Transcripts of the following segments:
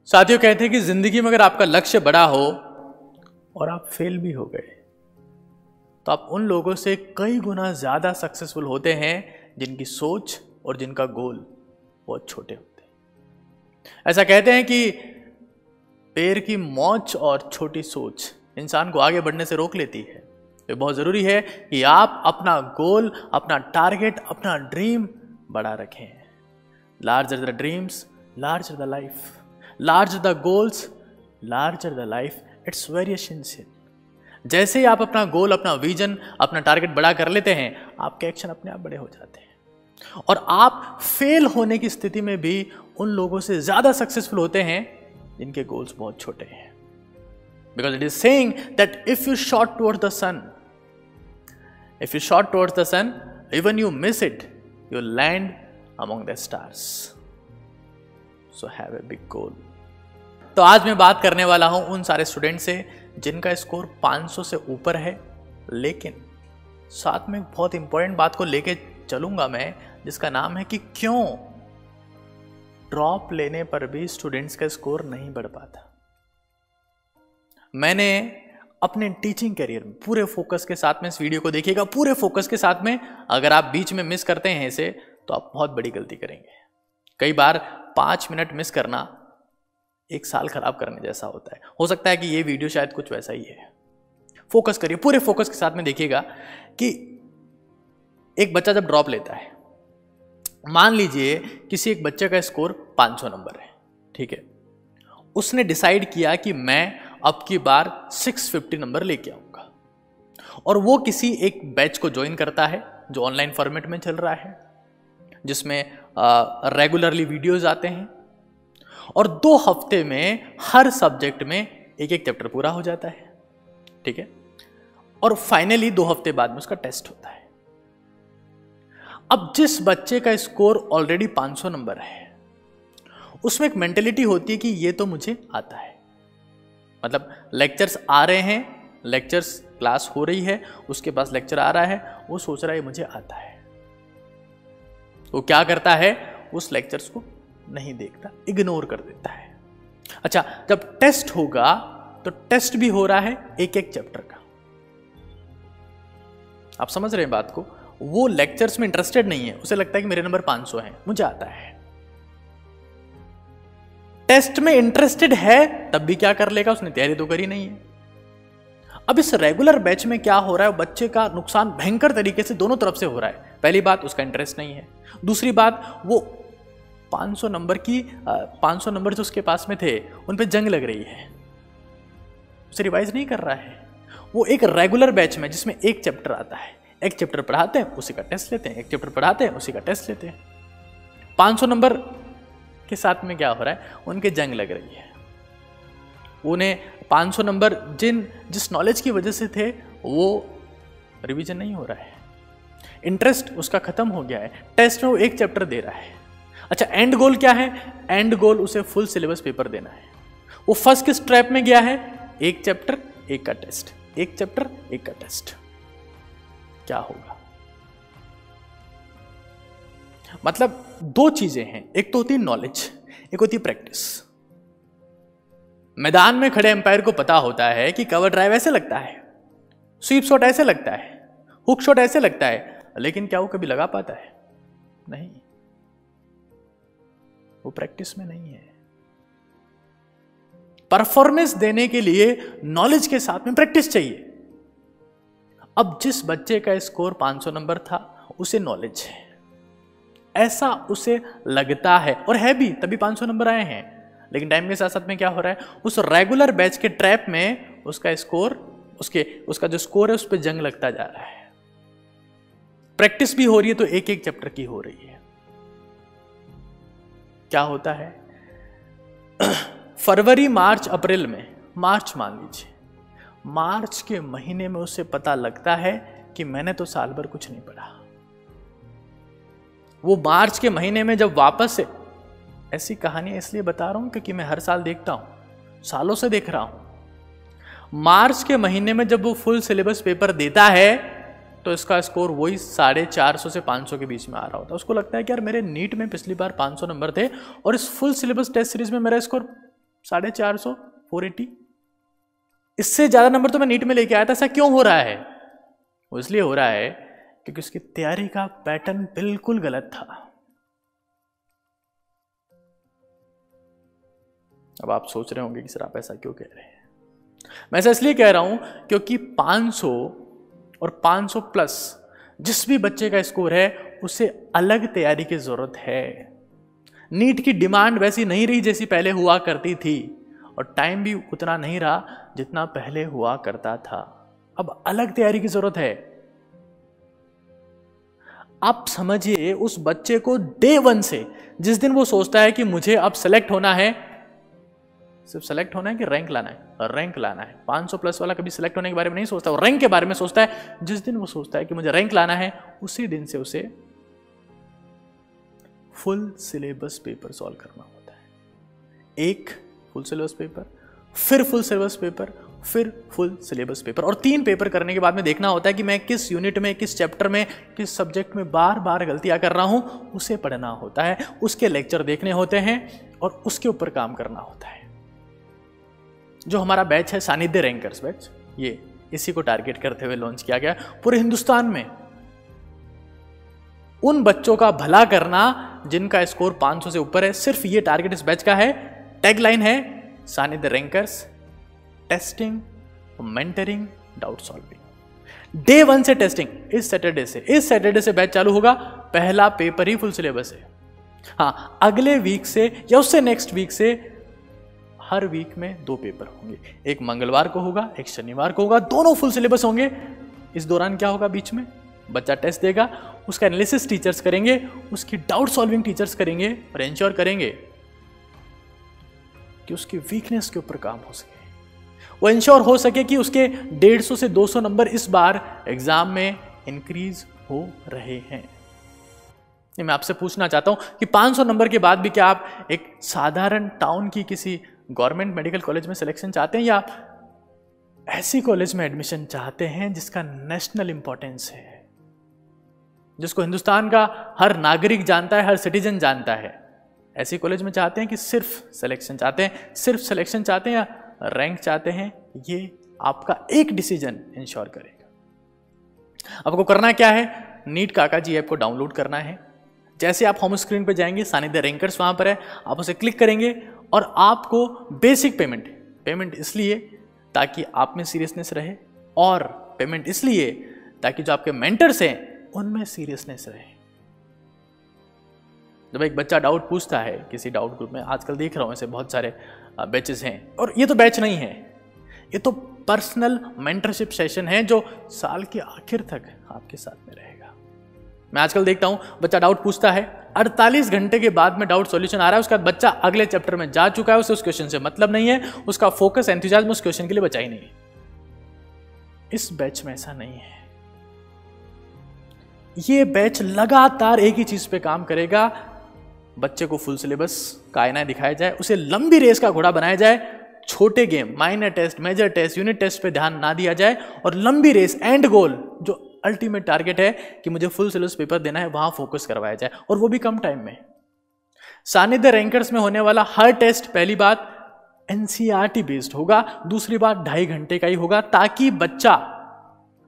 साथियों, कहते हैं कि जिंदगी में अगर आपका लक्ष्य बड़ा हो और आप फेल भी हो गए तो आप उन लोगों से कई गुना ज्यादा सक्सेसफुल होते हैं जिनकी सोच और जिनका गोल बहुत छोटे होते हैं। ऐसा कहते हैं कि पैर की मौज और छोटी सोच इंसान को आगे बढ़ने से रोक लेती है। तो बहुत जरूरी है कि आप अपना गोल, अपना टारगेट, अपना ड्रीम बड़ा रखें। Larger the dreams, larger the life, larger the goals, larger the life. It's very essential. जैसे ही आप अपना गोल, अपना विजन, अपना टारगेट बड़ा कर लेते हैं, आपके एक्शन अपने आप बड़े हो जाते हैं और आप फेल होने की स्थिति में भी उन लोगों से ज्यादा सक्सेसफुल होते हैं जिनके गोल्स बहुत छोटे हैं। Because it is saying that if you shot towards the sun, even you miss it, you land among the stars. So have a big goal. तो आज मैं बात करने वाला हूं उन सारे स्टूडेंट से जिनका स्कोर 500 से ऊपर है, लेकिन साथ में बहुत इंपॉर्टेंट बात को लेके चलूंगा मैं, जिसका नाम है कि क्यों ड्रॉप लेने पर भी स्टूडेंट्स का स्कोर नहीं बढ़ पाता। मैंने अपने टीचिंग करियर में पूरे फोकस के साथ में इस वीडियो को देखिएगा, पूरे फोकस के साथ में। अगर आप बीच में मिस करते हैं इसे तो आप बहुत बड़ी गलती करेंगे। कई बार 5 मिनट मिस करना 1 साल खराब करने जैसा होता है। हो सकता है कि ये वीडियो शायद कुछ वैसा ही है। फोकस करिए, पूरे फोकस के साथ में देखिएगा कि एक बच्चा जब ड्रॉप लेता है, मान लीजिए किसी एक बच्चे का स्कोर 500 नंबर है, ठीक है। उसने डिसाइड किया कि मैं अब की बार 650 नंबर लेके आऊंगा और वो किसी एक बैच को ज्वाइन करता है जो ऑनलाइन फॉर्मेट में चल रहा है, जिसमें रेगुलरली वीडियोस आते हैं और 2 हफ्ते में हर सब्जेक्ट में एक एक चैप्टर पूरा हो जाता है, ठीक है। और फाइनली 2 हफ्ते बाद में उसका टेस्ट होता है। अब जिस बच्चे का स्कोर ऑलरेडी 500 नंबर है, उसमें एक मेंटेलिटी होती है कि ये तो मुझे आता है। मतलब लेक्चर्स आ रहे हैं, लेक्चर्स क्लास हो रही है, उसके पास लेक्चर आ रहा है, वो सोच रहा है मुझे आता है। वो क्या करता है, उस लेक्चर्स को नहीं देखता, इग्नोर कर देता है। अच्छा, जब टेस्ट होगा तो टेस्ट भी हो रहा है एक एक चैप्टर का। आप समझ रहे हैं बात को? वो लेक्चर्स में इंटरेस्टेड नहीं है, उसे लगता है कि मेरे नंबर 500 हैं, मुझे आता है। टेस्ट में इंटरेस्टेड है तब भी क्या कर लेगा, उसने तैयारी तो करी नहीं है। अब इस रेगुलर बैच में क्या हो रहा है, बच्चे का नुकसान भयंकर तरीके से दोनों तरफ से हो रहा है। पहली बात, उसका इंटरेस्ट नहीं है। दूसरी बात, वो 500 नंबर जो उसके पास में थे उन पे जंग लग रही है, उसे रिवाइज नहीं कर रहा है। वो एक रेगुलर बैच में जिसमें एक चैप्टर आता है, एक चैप्टर पढ़ाते हैं, उसी का टेस्ट लेते हैं, एक चैप्टर पढ़ाते हैं, उसी का टेस्ट लेते हैं। 500 नंबर के साथ में क्या हो रहा है, उनके जंग लग रही है। उन्हें 500 नंबर जिस नॉलेज की वजह से थे वो रिवीजन नहीं हो रहा है, इंटरेस्ट उसका खत्म हो गया है। टेस्ट में वो एक चैप्टर दे रहा है। अच्छा, एंड गोल क्या है? एंड गोल उसे फुल सिलेबस पेपर देना है। वो फर्स्ट किस ट्रैप में गया है? एक चैप्टर एक का टेस्ट, एक चैप्टर एक का टेस्ट। क्या होगा? मतलब 2 चीजें हैं, एक तो होती है नॉलेज, एक होती है प्रैक्टिस। मैदान में खड़े एम्पायर को पता होता है कि कवर ड्राइव ऐसे लगता है, स्वीप शॉट ऐसे लगता है, हुक शॉट ऐसे लगता है, लेकिन क्या वो कभी लगा पाता है? नहीं, वो प्रैक्टिस में नहीं है। परफॉर्मेंस देने के लिए नॉलेज के साथ में प्रैक्टिस चाहिए। अब जिस बच्चे का स्कोर 500 नंबर था, उसे नॉलेज है, ऐसा उसे लगता है और है भी, तभी 500 नंबर आए हैं। लेकिन टाइम के साथ साथ में क्या हो रहा है, उस रेगुलर बैच के ट्रैप में उसका स्कोर, उसका जो स्कोर है उस पर जंग लगता जा रहा है। प्रैक्टिस भी हो रही है तो एक एक चैप्टर की हो रही है। क्या होता है, फरवरी, मार्च, अप्रैल में, मार्च मान लीजिए, मार्च के महीने में उसे पता लगता है कि मैंने तो साल भर कुछ नहीं पढ़ा। वो मार्च के महीने में जब वापस से, ऐसी कहानियां इसलिए बता रहा हूं क्योंकि मैं हर साल देखता हूं, सालों से देख रहा हूं। मार्च के महीने में जब वो फुल सिलेबस पेपर देता है तो इसका स्कोर वही 450 से 500 के बीच में आ रहा होता है। उसको लगता है कि यार मेरे नीट में पिछली बार 500 नंबर थे और इस फुल सिलेबस टेस्ट सीरीज में मेरा स्कोर 450, 480। इससे ज्यादा नंबर तो मैं नीट में लेके आया था। ऐसा क्यों हो रहा है? वो इसलिए हो रहा है क्योंकि उसकी तैयारी का पैटर्न बिल्कुल गलत था। अब आप सोच रहे होंगे कि सर आप ऐसा क्यों कह रहे हैं? मैं ऐसा इसलिए कह रहा हूं क्योंकि 500 और 500 प्लस जिस भी बच्चे का स्कोर है उसे अलग तैयारी की जरूरत है। नीट की डिमांड वैसी नहीं रही जैसी पहले हुआ करती थी, और टाइम भी उतना नहीं रहा जितना पहले हुआ करता था। अब अलग तैयारी की जरूरत है। आप समझिए उस बच्चे को डे 1 से, जिस दिन वो सोचता है कि मुझे अब सेलेक्ट होना है, सिर्फ सेलेक्ट होना है कि रैंक लाना है, रैंक लाना है। 500 प्लस वाला कभी सेलेक्ट होने के बारे में नहीं सोचता, वो रैंक के बारे में सोचता है। जिस दिन वो सोचता है कि मुझे रैंक लाना है, उसी दिन से उसे फुल सिलेबस पेपर सॉल्व करना होता है। एक फुल सिलेबस पेपर, फिर फुल सिलेबस पेपर, फिर फुल सिलेबस पेपर, और 3 पेपर करने के बाद में देखना होता है कि मैं किस यूनिट में, किस चैप्टर में, किस सब्जेक्ट में बार बार गलतियां कर रहा हूं, उसे पढ़ना होता है, उसके लेक्चर देखने होते हैं और उसके ऊपर काम करना होता है। जो हमारा बैच है सानिध्य रैंकर्स बैच, ये इसी को टारगेट करते हुए लॉन्च किया गया। पूरे हिंदुस्तान में उन बच्चों का भला करना जिनका स्कोर 500 से ऊपर है, सिर्फ ये टारगेट इस बैच का है। टैगलाइन है सानिध्य rankers, testing, mentoring, doubt solving. Day 1 से टेस्टिंग, इस सैटरडे से बैच चालू होगा। पहला पेपर ही फुल सिलेबस है। हाँ, अगले वीक से या उससे नेक्स्ट वीक से हर वीक में 2 पेपर होंगे। एक मंगलवार को होगा, एक शनिवार को होगा, दोनों फुल सिलेबस होंगे। इस दौरान क्या होगा? बीच में बच्चा टेस्ट देगा, उसका एनालिसिस टीचर्स करेंगे, उसकी डाउट सॉल्विंग टीचर्स करेंगे और इंश्योर करेंगे कि उसकी वीकनेस के ऊपर काम हो सके। वो इंश्योर हो सके कि उसके 150 से 200 नंबर इस बार एग्जाम में इंक्रीज हो रहे हैं। मैं आपसे पूछना चाहता हूं कि 500 नंबर के बाद भी क्या आप एक साधारण टाउन की किसी गवर्नमेंट मेडिकल कॉलेज में सिलेक्शन चाहते हैं, या ऐसी कॉलेज में एडमिशन चाहते हैं जिसका नेशनल इंपॉर्टेंस है, जिसको हिंदुस्तान का हर नागरिक जानता है, हर सिटीजन जानता है? ऐसी कॉलेज में चाहते हैं कि सिर्फ सिलेक्शन चाहते हैं? सिर्फ सिलेक्शन चाहते हैं या रैंक चाहते हैं? ये आपका एक डिसीजन इंश्योर करेगा। आपको करना क्या है? नीट काका जी ऐप को डाउनलोड करना है। जैसे आप होम स्क्रीन पर जाएंगे, सानिध्य रैंकर्स वहां पर है, आप उसे क्लिक करेंगे और आपको बेसिक पेमेंट इसलिए ताकि आप में सीरियसनेस रहे, और पेमेंट इसलिए ताकि जो आपके मेंटर्स हैं उनमें सीरियसनेस रहे। जब एक बच्चा डाउट पूछता है किसी डाउट ग्रुप में, आजकल देख रहा हूं ऐसे बहुत सारे बैचेस हैं, और ये तो बैच नहीं है, ये तो पर्सनल मेंटरशिप सेशन है जो साल के आखिर तक आपके साथ में रहेगा। मैं आजकल देखता हूं बच्चा डाउट पूछता है, 48 घंटे के बाद में डाउट सॉल्यूशन आ रहा है, उसका बच्चा अगले चैप्टर में जा चुका है, उसे उस क्वेश्चन से मतलब नहीं है, उसका फोकस एंथुसियाज्म उस क्वेश्चन के लिए बचा ही नहीं है। इस बैच में ऐसा नहीं है। ये बैच लगातार एक ही चीज पे काम करेगा, बच्चे को फुल सिलेबस का आईना दिखाया जाए, उसे लंबी रेस का घोड़ा बनाया जाए, छोटे game, minor test, major test, unit test पे ध्यान ना दिया जाए, और लंबी रेस, एंड गोल, जो अल्टीमेट टारगेट है कि मुझे फुल सिलेबस पेपर देना है, वहां फोकस करवाया जाए, और वो भी कम टाइम में। सानिध्य रैंकर्स में होने वाला हर टेस्ट, पहली बात एनसीईआरटी बेस्ड होगा, दूसरी बात 2.5 घंटे का ही होगा, ताकि बच्चा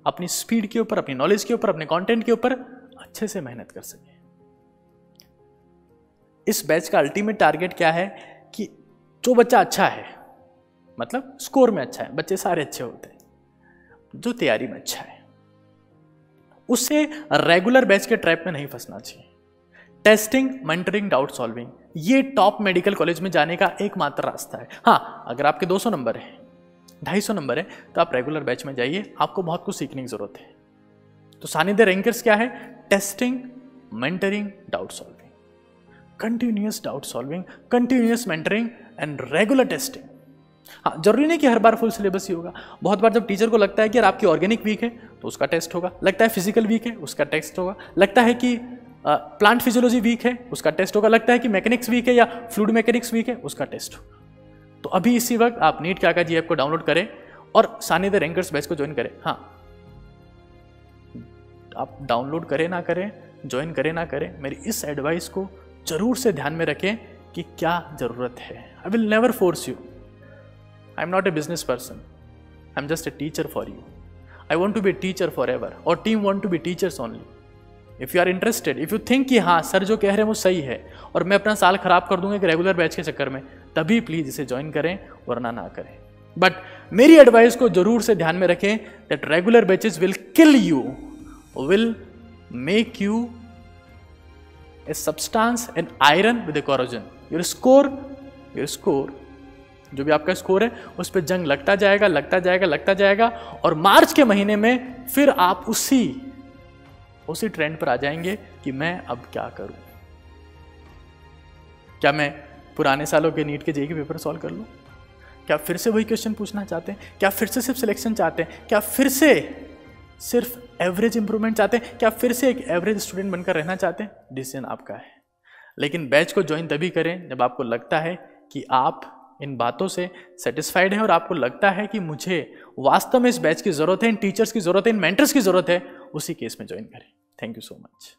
अपनी स्पीड के ऊपर, अपनी नॉलेज के ऊपर, अपने कंटेंट के ऊपर अच्छे से मेहनत कर सके। इस बैच का अल्टीमेट टारगेट क्या है कि जो बच्चा अच्छा है, मतलब स्कोर में अच्छा है, बच्चे सारे अच्छे होते हैं, जो तैयारी में अच्छा है, उससे रेगुलर बैच के ट्रैप में नहीं फंसना चाहिए। टेस्टिंग, मेंटरिंग, डाउट सॉल्विंग, ये टॉप मेडिकल कॉलेज में जाने का एकमात्र रास्ता है। हाँ, अगर आपके 200 नंबर है, 250 नंबर है, तो आप रेगुलर बैच में जाइए, आपको बहुत कुछ सीखने की जरूरत है। तो सानिध्य रैंकर्स क्या है? Testing, mentoring, doubt solving, continuous doubt solving, continuous mentoring and regular testing. हाँ, जरूरी नहीं कि हर बार फुल सिलेबस ही होगा। बहुत बार जब टीचर को लगता है कि यार आपकी ऑर्गेनिक वीक है तो उसका टेस्ट होगा, लगता है फिजिकल वीक है उसका टेस्ट होगा, लगता है कि प्लांट फिजियोलॉजी वीक है उसका टेस्ट होगा, लगता है कि मैकेनिक्स वीक है या फ्लूइड मैकेनिक्स वीक है उसका टेस्ट होगा। तो अभी इसी वक्त आप नीट काका जी ऐप को डाउनलोड करें और सानिध्य रैंकर्स बैच को ज्वाइन करें। हाँ, आप डाउनलोड करें ना करें, ज्वाइन करें ना करें, मेरी इस एडवाइस को जरूर से ध्यान में रखें कि क्या ज़रूरत है। I will never force you, I am not a business person, I am just a teacher for you. I want to be a teacher forever, और team want to be teachers only. If you are interested, if you think कि हाँ sir जो कह रहे हैं वो सही है और मैं अपना साल खराब कर दूंगा एक रेगुलर बैच के चक्कर में, तभी प्लीज़ इसे ज्वाइन करें, वरना ना करें। बट मेरी एडवाइस को जरूर से ध्यान में रखें that regular batches will kill you, will make U a substance an iron with A corrosion. Your score जो भी आपका स्कोर है उस पर जंग लगता जाएगा, और मार्च के महीने में फिर आप उसी ट्रेंड पर आ जाएंगे कि मैं अब क्या करूं। क्या मैं पुराने सालों के नीट के जेईई के पेपर सॉल्व कर लूं? क्या फिर से वही क्वेश्चन पूछना चाहते हैं? क्या फिर से सिर्फ सिलेक्शन चाहते हैं? क्या फिर से सिर्फ एवरेज इंप्रूवमेंट चाहते हैं? क्या फिर से एक एवरेज स्टूडेंट बनकर रहना चाहते हैं? डिसीजन आपका है, लेकिन बैच को ज्वाइन तभी करें जब आपको लगता है कि आप इन बातों से सेटिस्फाइड हैं और आपको लगता है कि मुझे वास्तव में इस बैच की जरूरत है, इन टीचर्स की जरूरत है, इन मेंटर्स की जरूरत है। उसी केस में ज्वाइन करें। Thank you so much.